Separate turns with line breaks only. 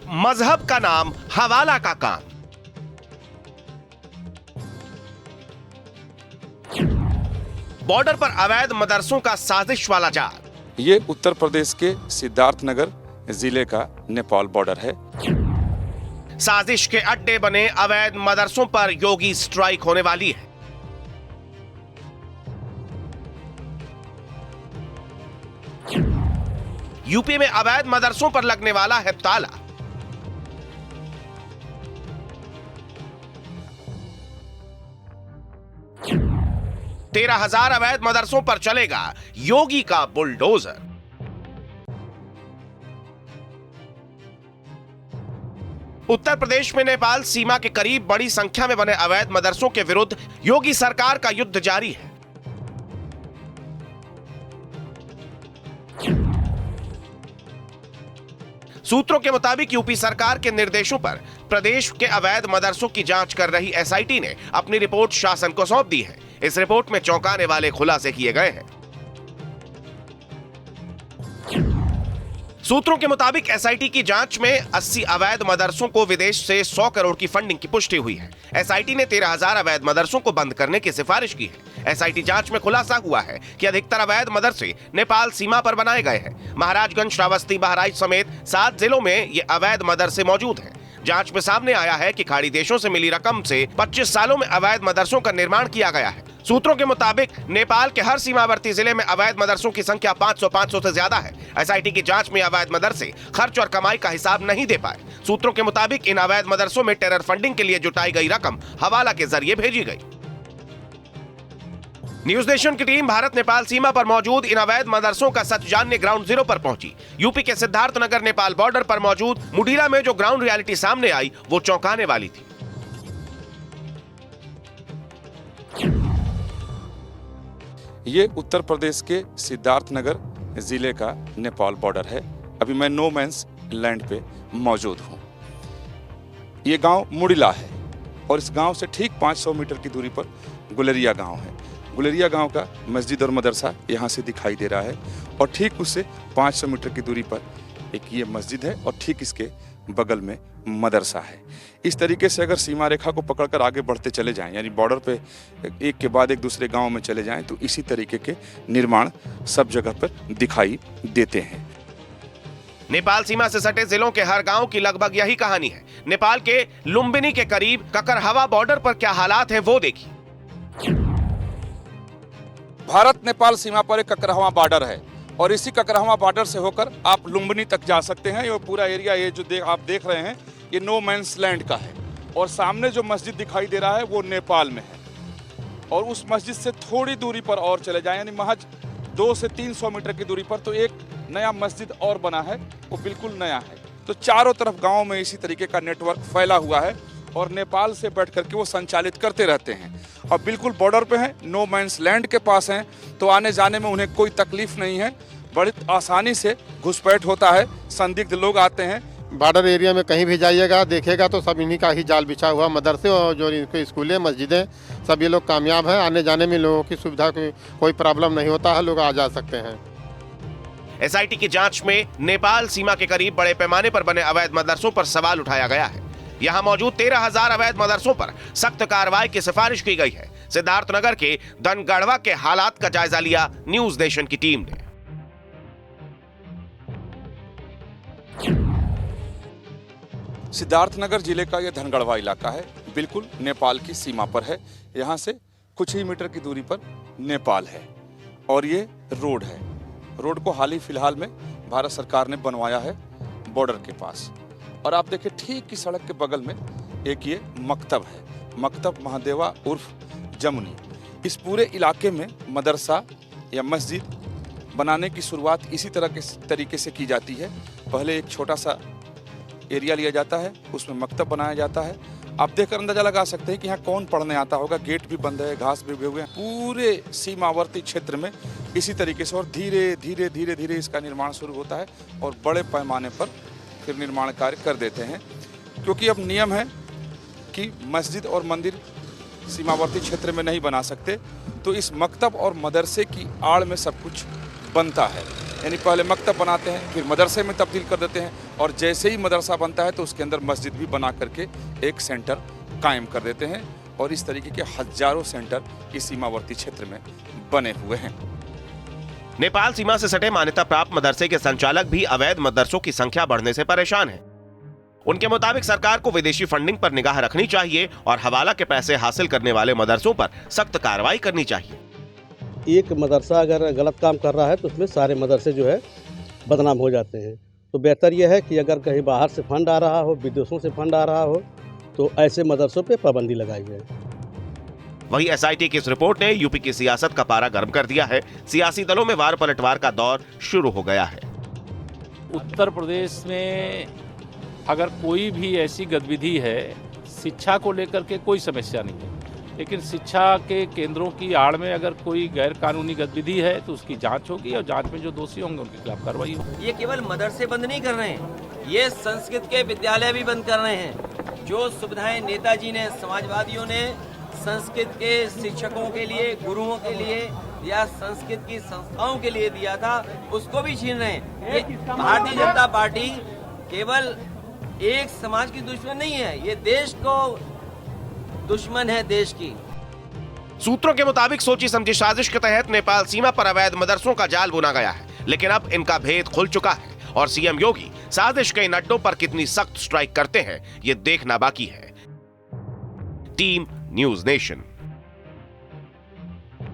मजहब का नाम हवाला का काम। बॉर्डर पर अवैध मदरसों का साजिश वाला जाल।
ये उत्तर प्रदेश के सिद्धार्थनगर जिले का नेपाल बॉर्डर है।
साजिश के अड्डे बने अवैध मदरसों पर योगी स्ट्राइक होने वाली है। यूपी में अवैध मदरसों पर लगने वाला है ताला। तेरह 13,000 अवैध मदरसों पर चलेगा योगी का बुलडोजर। उत्तर प्रदेश में नेपाल सीमा के करीब बड़ी संख्या में बने अवैध मदरसों के विरुद्ध योगी सरकार का युद्ध जारी है। सूत्रों के मुताबिक यूपी सरकार के निर्देशों पर प्रदेश के अवैध मदरसों की जांच कर रही एसआईटी ने अपनी रिपोर्ट शासन को सौंप दी है। इस रिपोर्ट में चौंकाने वाले खुलासे किए गए हैं। सूत्रों के मुताबिक एसआईटी की जांच में 80 अवैध मदरसों को विदेश से 100 करोड़ की फंडिंग की पुष्टि हुई है। एसआईटी ने 13,000 अवैध मदरसों को बंद करने की सिफारिश की है। एसआईटी जांच में खुलासा हुआ है कि अधिकतर अवैध मदरसे नेपाल सीमा पर बनाए गए हैं। महाराजगंज, श्रावस्ती, बहराइच समेत 7 जिलों में ये अवैध मदरसे मौजूद हैं। जांच में सामने आया है कि खाड़ी देशों से मिली रकम से 25 सालों में अवैध मदरसों का निर्माण किया गया है। सूत्रों के मुताबिक नेपाल के हर सीमावर्ती जिले में अवैध मदरसों की संख्या 500 से ज्यादा है। एसआईटी की जांच में अवैध मदरसे खर्च और कमाई का हिसाब नहीं दे पाए। सूत्रों के मुताबिक इन अवैध मदरसों में टेरर फंडिंग के लिए जुटाई गई रकम हवाला के जरिए भेजी गई। न्यूज नेशन की टीम भारत नेपाल सीमा पर मौजूद इन अवैध मदरसों का सच जानने ग्राउंड जीरो पर पहुंची। यूपी के सिद्धार्थनगर नेपाल बॉर्डर पर मौजूद मुडीरा में जो ग्राउंड रियलिटी सामने आई वो चौंकाने वाली थी।
ये उत्तर प्रदेश के सिद्धार्थनगर जिले का नेपाल बॉर्डर है। अभी मैं नो मैंस लैंड पे मौजूद हूँ। ये गांव मुडिला है और इस गांव से ठीक 500 मीटर की दूरी पर गुलेरिया गांव है। गुलेरिया गांव का मस्जिद और मदरसा यहाँ से दिखाई दे रहा है और ठीक उससे 500 मीटर की दूरी पर एक ये मस्जिद है और ठीक इसके बगल में मदरसा है। इस तरीके से अगर सीमा रेखा को पकड़कर आगे बढ़ते चले जाएं, यानी बॉर्डर पे एक के बाद एक दूसरे गांव में चले जाएं, तो इसी तरीके के निर्माण सब जगह पर दिखाई देते हैं।
नेपाल सीमा से सटे जिलों के हर गांव की लगभग यही कहानी है। नेपाल के लुम्बिनी के करीब ककरहवा बॉर्डर पर क्या हालात हैं वो देखिए।
भारत नेपाल सीमा पर एक ककरहवा बॉर्डर है और इसी ककरहवा बॉर्डर से होकर आप लुम्बिनी तक जा सकते हैं। ये पूरा एरिया ये जो आप देख रहे हैं ये नो मैंस लैंड का है और सामने जो मस्जिद दिखाई दे रहा है वो नेपाल में है और उस मस्जिद से थोड़ी दूरी पर और चले जाएं, यानी महज 200 से 300 मीटर की दूरी पर तो एक नया मस्जिद और बना है, वो बिल्कुल नया है। तो चारों तरफ गाँव में इसी तरीके का नेटवर्क फैला हुआ है और नेपाल से बैठ करके वो संचालित करते रहते हैं और बिल्कुल बॉर्डर पे हैं, नो मैंस लैंड के पास हैं, तो आने जाने में उन्हें कोई तकलीफ नहीं है। बड़ी आसानी से घुसपैठ होता है, संदिग्ध लोग आते हैं।
बॉर्डर एरिया में कहीं भी जाइएगा देखिएगा तो सब इन्हीं का ही जाल बिछा हुआ। मदरसे और जो इनके स्कूलें, मस्जिदें, सब ये लोग कामयाब हैं। आने जाने में लोगों की सुविधा कोई प्रॉब्लम नहीं होता है, लोग आ जा सकते हैं।
एसआईटी की जांच में नेपाल सीमा के करीब बड़े पैमाने पर बने अवैध मदरसों पर सवाल उठाया गया है। यहाँ मौजूद 13,000 अवैध मदरसों पर सख्त कार्रवाई की सिफारिश की गई है। सिद्धार्थनगर के धनगढ़वा के हालात का जायजा लिया न्यूज नेशन की टीम ने।
सिद्धार्थनगर जिले का यह धनगढ़वा इलाका है, बिल्कुल नेपाल की सीमा पर है। यहाँ से कुछ ही मीटर की दूरी पर नेपाल है और ये रोड है। रोड को हाल ही फिलहाल में भारत सरकार ने बनवाया है बॉर्डर के पास और आप देखिए ठीक की सड़क के बगल में एक ये मकतब है, मकतब महादेवा उर्फ जमुनी। इस पूरे इलाके में मदरसा या मस्जिद बनाने की शुरुआत इसी तरह के तरीके से की जाती है। पहले एक छोटा सा एरिया लिया जाता है, उसमें मकतब बनाया जाता है। आप देखकर अंदाजा लगा सकते हैं कि यहाँ कौन पढ़ने आता होगा। गेट भी बंद है, घास भी उगे हुए हैं। पूरे सीमावर्ती क्षेत्र में इसी तरीके से और धीरे धीरे धीरे धीरे इसका निर्माण शुरू होता है और बड़े पैमाने पर फिर निर्माण कार्य कर देते हैं, क्योंकि अब नियम है कि मस्जिद और मंदिर सीमावर्ती क्षेत्र में नहीं बना सकते, तो इस मकतब और मदरसे की आड़ में सब कुछ बनता है। यानी पहले मकतब बनाते हैं, फिर मदरसे में तब्दील कर देते हैं, और जैसे ही मदरसा बनता है तो उसके अंदर मस्जिद भी बना करके एक सेंटर कायम कर देते हैं। और इस तरीके के हजारों सेंटर इस सीमावर्ती क्षेत्र में बने हुए हैं।
नेपाल सीमा से सटे मान्यता प्राप्त मदरसे के संचालक भी अवैध मदरसों की संख्या बढ़ने से परेशान हैं। उनके मुताबिक सरकार को विदेशी फंडिंग पर निगाह रखनी चाहिए और हवाला के पैसे हासिल करने वाले मदरसों पर सख्त कार्रवाई करनी चाहिए।
एक मदरसा अगर गलत काम कर रहा है तो उसमें सारे मदरसे जो है बदनाम हो जाते हैं। तो बेहतर यह है कि अगर कहीं बाहर से फंड आ रहा हो, विदेशों से फंड आ रहा हो, तो ऐसे मदरसों पे पाबंदी लगाई जाए।
वहीं एसआईटी की इस रिपोर्ट ने यूपी की सियासत का पारा गर्म कर दिया है। सियासी दलों में वार पलटवार का दौर शुरू हो गया है।
उत्तर प्रदेश में अगर कोई भी ऐसी गतिविधि है, शिक्षा को लेकर के कोई समस्या नहीं है, लेकिन शिक्षा के केंद्रों की आड़ में अगर कोई गैर कानूनी गतिविधि है तो उसकी जांच होगी और जांच में जो दोषी होंगे उनके खिलाफ कार्रवाई होगी।
ये केवल मदरसे बंद नहीं कर रहे हैं, ये संस्कृत के विद्यालय भी बंद कर रहे हैं। जो सुविधाएं नेताजी ने, समाजवादियों ने संस्कृत के शिक्षकों के लिए, गुरुओं के लिए या संस्कृत की संस्थाओं के लिए दिया था, उसको भी छीन रहे हैं। ये भारतीय जनता पार्टी केवल एक समाज की दुश्मन नहीं है, ये देश को दुश्मन है, देश की।
सूत्रों के मुताबिक सोची समझी साजिश के तहत नेपाल सीमा पर अवैध मदरसों का जाल बुना गया है, लेकिन अब इनका भेद खुल चुका है और सीएम योगी साजिश के इन अड्डों पर कितनी सख्त स्ट्राइक करते हैं, ये देखना बाकी है। Team news nation.